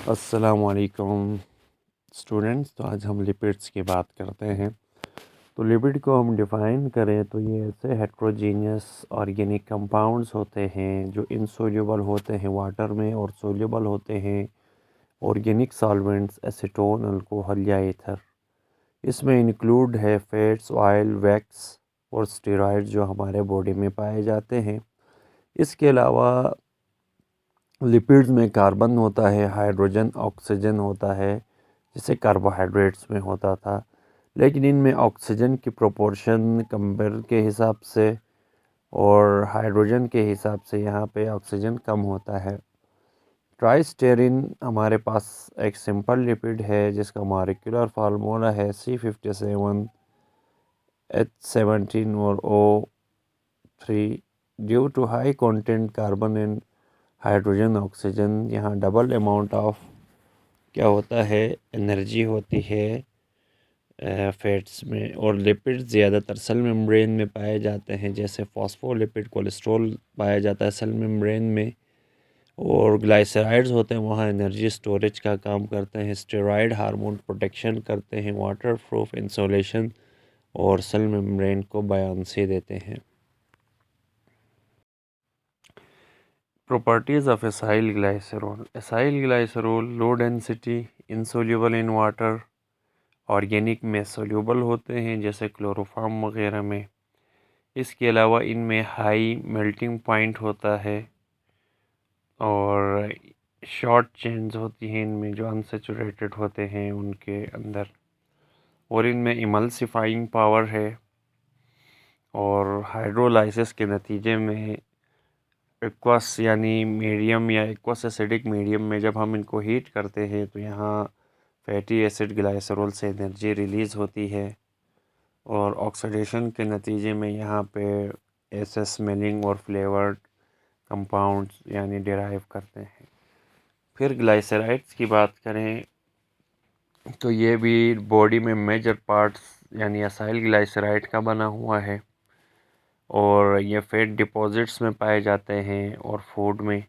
अस्सलामुअलैकुम स्टूडेंट्स। तो आज हम लिपिड्स की बात करते हैं। तो लिपिड को हम डिफ़ाइन करें तो ये ऐसे हेट्रोजीनियस ऑर्गेनिक कंपाउंड्स होते हैं जो इनसोल्यूबल होते हैं वाटर में और सोल्यूबल होते हैं ऑर्गेनिक सॉल्वेंट्स एसीटोन, अल्कोहल या ईथर। इसमें इंक्लूड है फैट्स, ऑयल, वैक्स और स्टेरॉइड जो हमारे बॉडी में पाए जाते हैं। इसके अलावा लिपिड्स में कार्बन होता है, हाइड्रोजन, ऑक्सीजन होता है जिसे कार्बोहाइड्रेट्स में होता था, लेकिन इनमें ऑक्सीजन की प्रोपोर्शन कंपेयर के हिसाब से और हाइड्रोजन के हिसाब से यहाँ पे ऑक्सीजन कम होता है। ट्राइस्टेरिन हमारे पास एक सिंपल लिपिड है जिसका मॉलिक्यूलर फार्मूला है C57H17 और O3। Due to high content carbon and hydrogen oxygen, यहाँ डबल अमाउंट ऑफ क्या होता है, एनर्जी होती है फैट्स में। और लिपिड ज़्यादातर सेल मेम्ब्रेन में पाए जाते हैं, जैसे फॉस्फोलिपिड, कोलेस्ट्रॉल पाया जाता है सेल मेम्ब्रेन में। और ग्लाइसराइड्स होते हैं वहाँ एनर्जी स्टोरेज का काम करते हैं। स्टेरॉइड हार्मोन प्रोटेक्शन करते हैं, वाटर प्रूफ इंसुलेशन और सेल मेम्ब्रेन को बायोंसी देते हैं। Properties of acyl glycerol. Acyl glycerol low density, insoluble in water, organic में सोल्यूबल होते हैं जैसे क्लोरोफॉर्म वगैरह में। इसके अलावा इनमें हाई मेल्टिंग पॉइंट होता है और शॉर्ट चेन्स होती हैं इनमें जो अनसेचुरेटेड होते हैं उनके अंदर। और इनमें इमल्सिफाइंग पावर है और हाइड्रोलाइसिस के नतीजे में एक्वस यानी मीडियम या एक्वस एसिडिक मीडियम में जब हम इनको हीट करते हैं तो यहाँ फैटी एसिड ग्लाइसरोल से एनर्जी रिलीज़ होती है और ऑक्सीडेशन के नतीजे में यहाँ पे ऐसे स्मेलिंग और फ्लेवर्ड कंपाउंड्स यानी डिराइव करते हैं। फिर ग्लाइसराइड्स की बात करें तो ये भी बॉडी में मेजर पार्ट्स यानी असाइल ग्लाइसराइड का बना हुआ है और ये फैट डिपॉजिट्स में पाए जाते हैं और फूड में।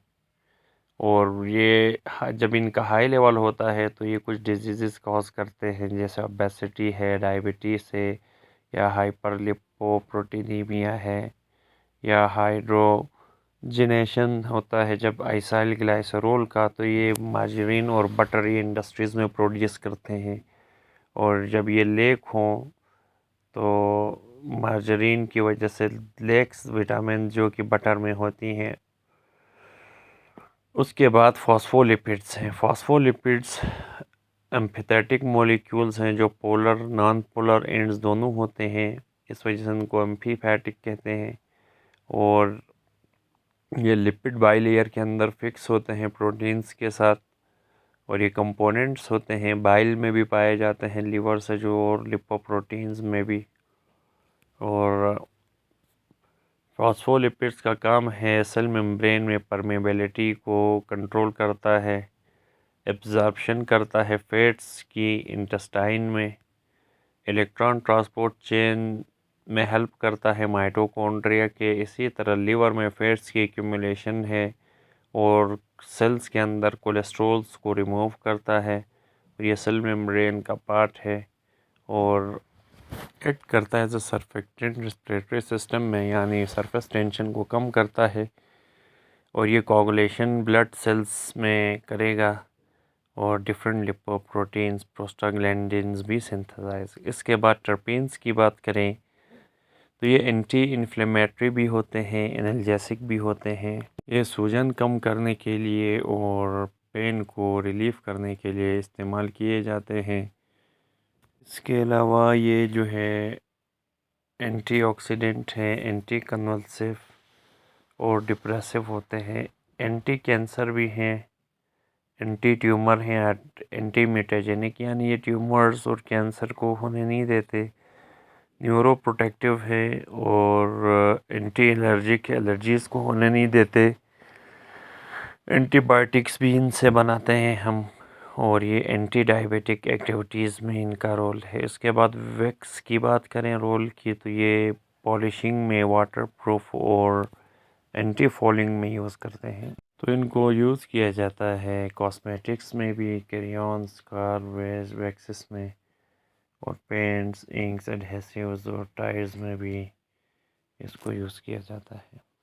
और ये जब इनका हाई लेवल होता है तो ये कुछ डिजीज़ कॉज करते हैं जैसे ओबेसिटी है, डायबिटीज़ है, या हाइपरलिपोप्रोटीनीमिया है, या हाइड्रोजनेशन होता है जब आइसाइल ग्लाइसरोल का। तो ये मार्जरीन और बटर ये इंडस्ट्रीज़ में प्रोड्यूस करते हैं और जब ये लेक हों तो मार्जरीन की वजह से लेक्स विटामिन जो कि बटर में होती हैं। उसके बाद फॉस्फोलिपिड्स हैं। फॉस्फोलिपिड्स एम्फिथेटिक मॉलिक्यूल्स हैं जो पोलर नॉन पोलर एंड्स दोनों होते हैं, इस वजह से उनको एम्फीफैटिक कहते हैं। और ये लिपिड बाइलेयर के अंदर फिक्स होते हैं प्रोटीन्स के साथ और ये कंपोनेंट्स होते हैं बाइल में भी पाए जाते हैं, लिवर से जो और लिपोप्रोटीन्स में भी। और फॉस्फोलिपिड्स का काम है सेल मेम्ब्रेन में परमेबिलिटी को कंट्रोल करता है, एब्जॉर्प्शन करता है फैट्स की इंटेस्टाइन में, इलेक्ट्रॉन ट्रांसपोर्ट चेन में हेल्प करता है माइटोकॉन्ड्रिया के। इसी तरह लिवर में फैट्स की एक्यूमुलेशन है और सेल्स के अंदर कोलेस्ट्रॉल्स को रिमूव करता है और ये सेल मेम्ब्रेन का पार्ट है और एक्ट करता है as a surfactant respiratory system में, यानी सरफेस टेंशन को कम करता है और ये कोगुलेशन ब्लड सेल्स में करेगा और डिफरेंट लिपोप्रोटीन्स, प्रोस्टाग्लैंडिन्स भी सिंथेसाइज। इसके बाद टर्पीन्स की बात करें तो ये एंटी इन्फ्लेमेटरी भी होते हैं, एनाल्जेसिक भी होते हैं। ये सूजन कम करने के लिए और पेन को रिलीफ करने के लिए इस्तेमाल किए जाते हैं। इसके अलावा ये जो है एंटीऑक्सीडेंट है, एंटी कन्वल्सिव और डिप्रेसिव होते हैं, एंटी कैंसर भी हैं, एंटी ट्यूमर हैं, एंटी म्यूटेजेनिक यानी ये ट्यूमर्स और कैंसर को होने नहीं देते, न्यूरो प्रोटेक्टिव है और एंटी एलर्जिक एलर्जीज़ को होने नहीं देते, एंटीबायोटिक्स भी इनसे बनाते हैं हम। और ये एंटी डायबिटिक एक्टिविटीज़ में इनका रोल है। इसके बाद वैक्स की बात करें रोल की तो ये पॉलिशिंग में, वाटर प्रूफ और एंटी फॉलिंग में यूज़ करते हैं। तो इनको यूज़ किया जाता है कॉस्मेटिक्स में भी, क्रेयॉन्स, कार वैक्सेस में, और पेंट्स, इंक्स, एडहेसिव्स और टायर्स में भी इसको यूज़ किया जाता है।